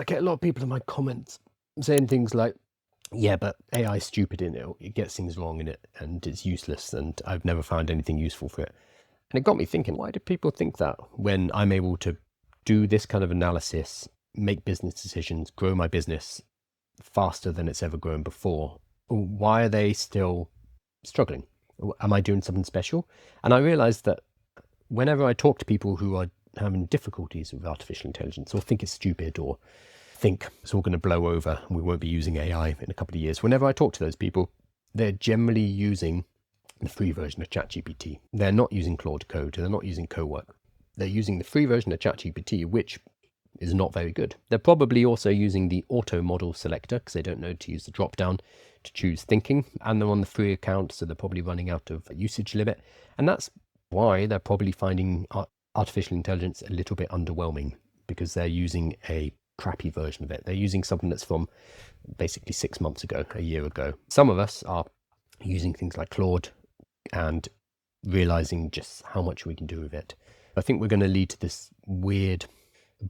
I get a lot of people in my comments saying things like, yeah, but AI is stupid in it gets things wrong in it and it's useless and I've never found anything useful for it. And it got me thinking, why do people think that when I'm able to do this kind of analysis, make business decisions, grow my business faster than it's ever grown before? Why are they still struggling? Am I doing something special? And I realized that whenever I talk to people who are having difficulties with artificial intelligence or think it's stupid or think it's all going to blow over and we won't be using AI in a couple of years, whenever I talk to those people, they're generally using the free version of ChatGPT. They're not using Claude Code. They're not using Cowork. They're using the free version of ChatGPT, which is not very good. They're probably also using the auto model selector because they don't know to use the drop down to choose thinking, and they're on the free account, so they're probably running out of usage limit. And that's why they're probably finding artificial intelligence a little bit underwhelming, because they're using a crappy version of it. They're using something that's from basically 6 months ago, a year ago. Some of us are using things like Claude and realizing just how much we can do with it. I think we're going to lead to this weird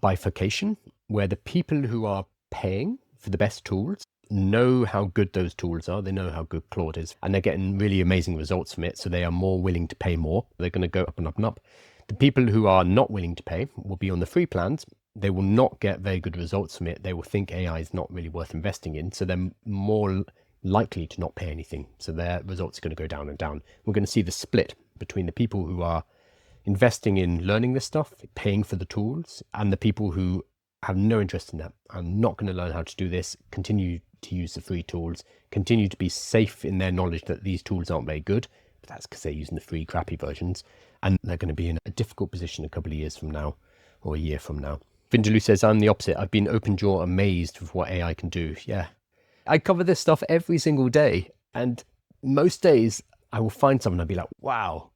bifurcation where the people who are paying for the best tools know how good those tools are. They know how good Claude is, and they're getting really amazing results from it. So they are more willing to pay more. They're going to go up and up and up. The people who are not willing to pay will be on the free plans. They will not get very good results from it. They will think AI is not really worth investing in. So they're more likely to not pay anything. So their results are going to go down and down. We're going to see the split between the people who are investing in learning this stuff, paying for the tools, and the people who have no interest in that. I'm not going to learn how to do this, continue to use the free tools, continue to be safe in their knowledge that these tools aren't very good, but that's because they're using the free crappy versions, and they're going to be in a difficult position a couple of years from now, or a year from now. Vindaloo says, I'm the opposite. I've been open jaw amazed with what AI can do. Yeah. I cover this stuff every single day, and most days I will find something and I'll be like, wow,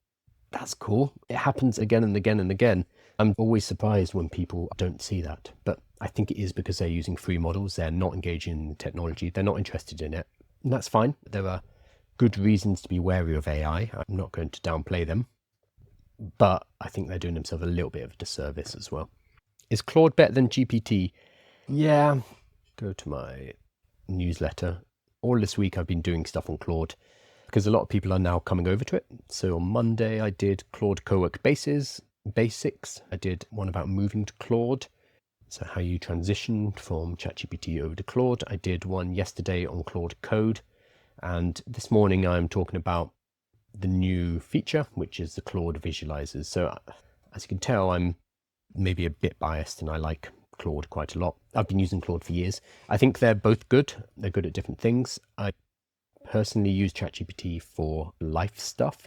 that's cool. It happens again and again and again. I'm always surprised when people don't see that, but I think it is because they're using free models. They're not engaging in the technology. They're not interested in it. And that's fine. There are good reasons to be wary of AI. I'm not going to downplay them, but I think they're doing themselves a little bit of a disservice as well. Is Claude better than GPT? Yeah. Go to my newsletter. All this week I've been doing stuff on Claude because a lot of people are now coming over to it. So on Monday I did Claude Cowork Basics. I did one about moving to Claude. So how you transitioned from ChatGPT over to Claude. I did one yesterday on Claude Code. And this morning I'm talking about the new feature, which is the Claude visualizers. So as you can tell, I'm maybe a bit biased and I like Claude quite a lot. I've been using Claude for years. I think they're both good. They're good at different things. I personally use ChatGPT for life stuff.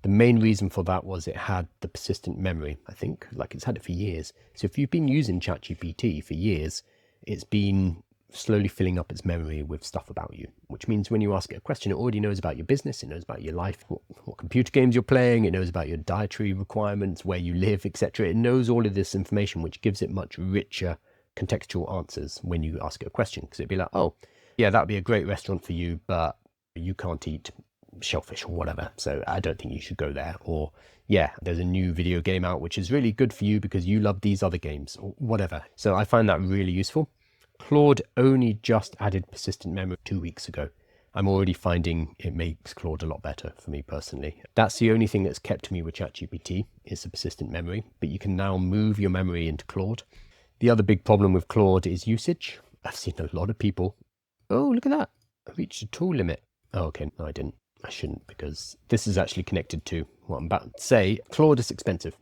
The main reason for that was it had the persistent memory, I think, like it's had it for years. So if you've been using ChatGPT for years, it's been slowly filling up its memory with stuff about you, which means when you ask it a question, it already knows about your business, it knows about your life, what computer games you're playing, it knows about your dietary requirements, where you live, etc. It knows all of this information, which gives it much richer contextual answers when you ask it a question, because it'd be like, oh, yeah, that'd be a great restaurant for you, but you can't eat shellfish or whatever, so I don't think you should go there. Or, yeah, there's a new video game out which is really good for you because you love these other games, or whatever. So I find that really useful. Claude only just added persistent memory 2 weeks ago. I'm already finding it makes Claude a lot better for me personally. That's the only thing that's kept me with ChatGPT is the persistent memory, but you can now move your memory into Claude. The other big problem with Claude is usage. I've seen a lot of people, oh, look at that, I reached a tool limit. Oh, okay, no, I didn't. I shouldn't, because this is actually connected to what I'm about to say. Claude is expensive.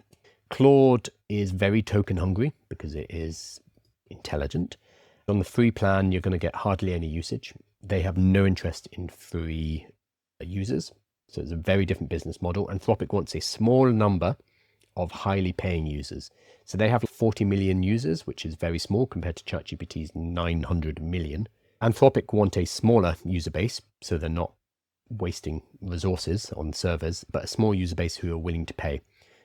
Claude is very token hungry because it is intelligent. On the free plan, you're going to get hardly any usage. They have no interest in free users. So it's a very different business model. Anthropic wants a small number of highly paying users. So they have 40 million users, which is very small compared to ChatGPT's 900 million. Anthropic want a smaller user base, so they're not wasting resources on servers, but a small user base who are willing to pay.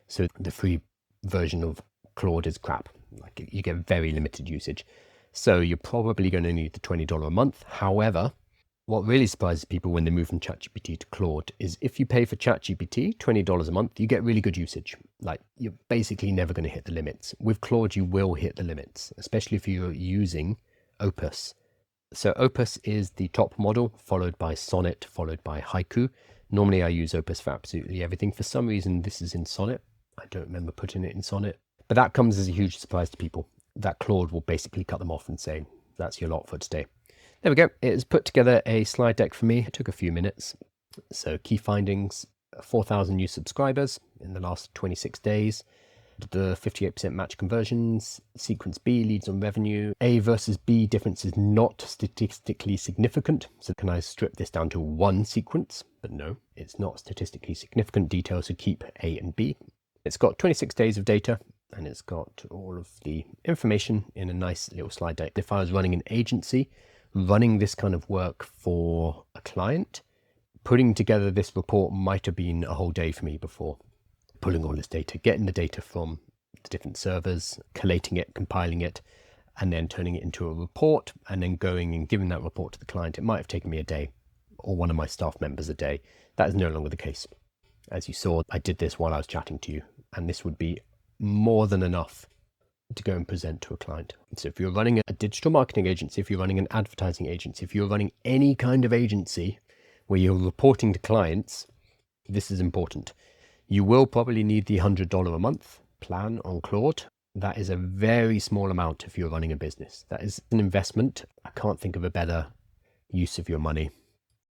So the free version of Claude is crap. Like, you get very limited usage. So you're probably going to need the $20 a month. However, What really surprises people when they move from ChatGPT to Claude is if you pay for ChatGPT $20 a month, you get really good usage. Like, you're basically never going to hit the limits. With Claude, you will hit the limits, especially if you're using Opus. So Opus is the top model, followed by Sonnet, followed by Haiku. Normally I use Opus for absolutely everything. For some reason, this is in Sonnet. I don't remember putting it in Sonnet. But that comes as a huge surprise to people, that Claude will basically cut them off and say, that's your lot for today. There we go. It has put together a slide deck for me. It took a few minutes. So key findings, 4,000 new subscribers in the last 26 days. The 58% match conversions, sequence B leads on revenue. A versus B difference is not statistically significant. So can I strip this down to one sequence? But no, it's not statistically significant detail, so keep A and B. It's got 26 days of data, and it's got all of the information in a nice little slide deck. If I was running an agency, running this kind of work for a client, putting together this report might have been a whole day for me before. Pulling all this data, getting the data from the different servers, collating it, compiling it, and then turning it into a report, and then going and giving that report to the client. It might have taken me a day, or one of my staff members a day. That is no longer the case. As you saw, I did this while I was chatting to you, and this would be more than enough to go and present to a client. So if you're running a digital marketing agency, if you're running an advertising agency, if you're running any kind of agency where you're reporting to clients, this is important. You will probably need the $100 a month plan on Claude. That is a very small amount if you're running a business. That is an investment. I can't think of a better use of your money